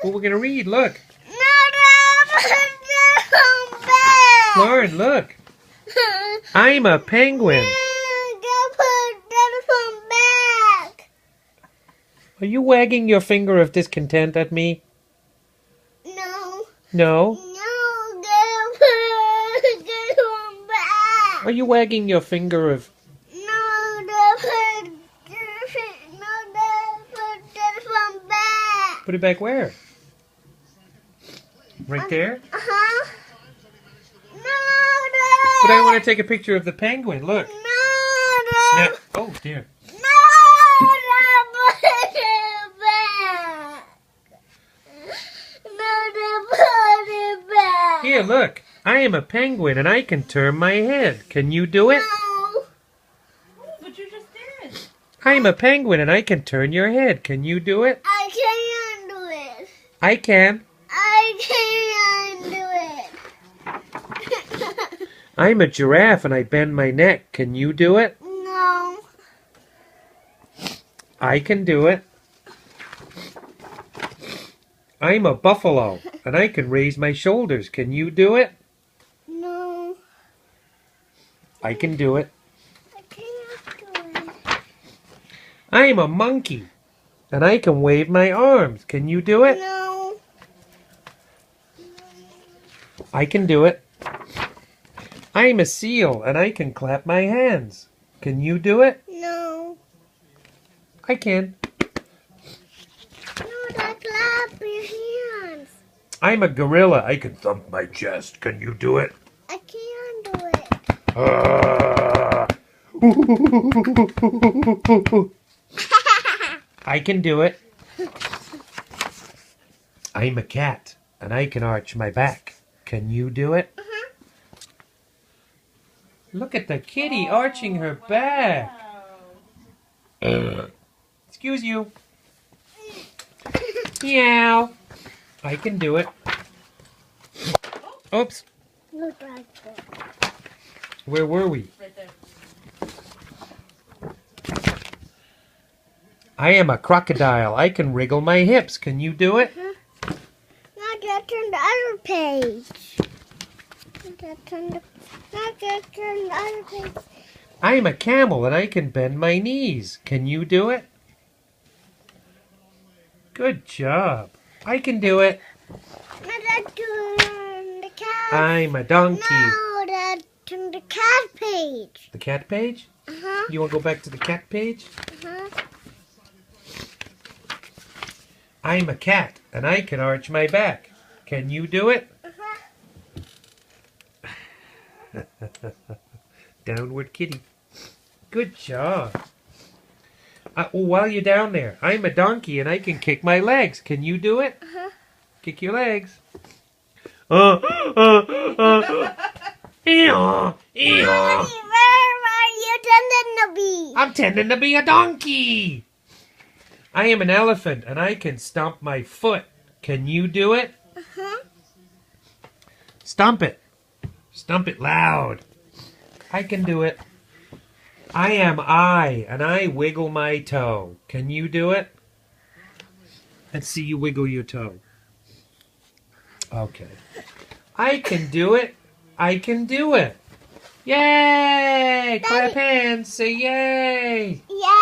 Well, we're gonna read. Look, Come back. Lauren. Look, I'm a penguin. Come back. Are you wagging your finger of discontent at me? No. No. No, come back. Are you wagging your finger of? Come back. Put it back where? Right there? Uh-huh. But I No, want to take a picture of the penguin. Look. no, Snap. Oh, dear. no, put it back. No, put it back. Here, look. I am a penguin and I can turn my head. Can you do it? No. But you just did. I am a penguin and I can turn your head. Can you do it? I can't do it. I can. I can't do it. I'm a giraffe and I bend my neck. Can you do it? No. I can do it. I'm a buffalo and I can raise my shoulders. Can you do it? No. I can do it. I can't do it. I'm a monkey and I can wave my arms. Can you do it? No. I can do it. I'm a seal and I can clap my hands. Can you do it? No. I can. No, that clap your hands. I'm a gorilla. I can thump my chest. Can you do it? I can't do it. I can do it. I'm a cat and I can arch my back. Can you do it? Look at the kitty arching her back. Excuse you. Meow. I can do it. Oops. Look like that. Where were we? Right there. I am a crocodile. I can wriggle my hips. Can you do it? Now just turn the other page. Now just turn the other page. I am a camel and I can bend my knees. Can you do it? Good job. I can do it. Now just turn the cat. I'm a donkey. No, just turn the cat page. The cat page? Uh-huh. You want to go back to the cat page? Uh-huh. I'm a cat and I can arch my back. Can you do it? Uh-huh. Downward kitty. Good job. While you're down there, I'm a donkey and I can kick my legs. Can you do it? Uh-huh. Kick your legs. Eeyore, eeyore. Where are you tending to be? I'm tending to be a donkey. I am an elephant and I can stomp my foot. Can you do it? Uh-huh. Stomp it. Stomp it loud. I can do it. I am I and I wiggle my toe. Can you do it? Let's see you wiggle your toe. Okay. I can do it. I can do it. Yay! Clap hands. Say yay. Yeah.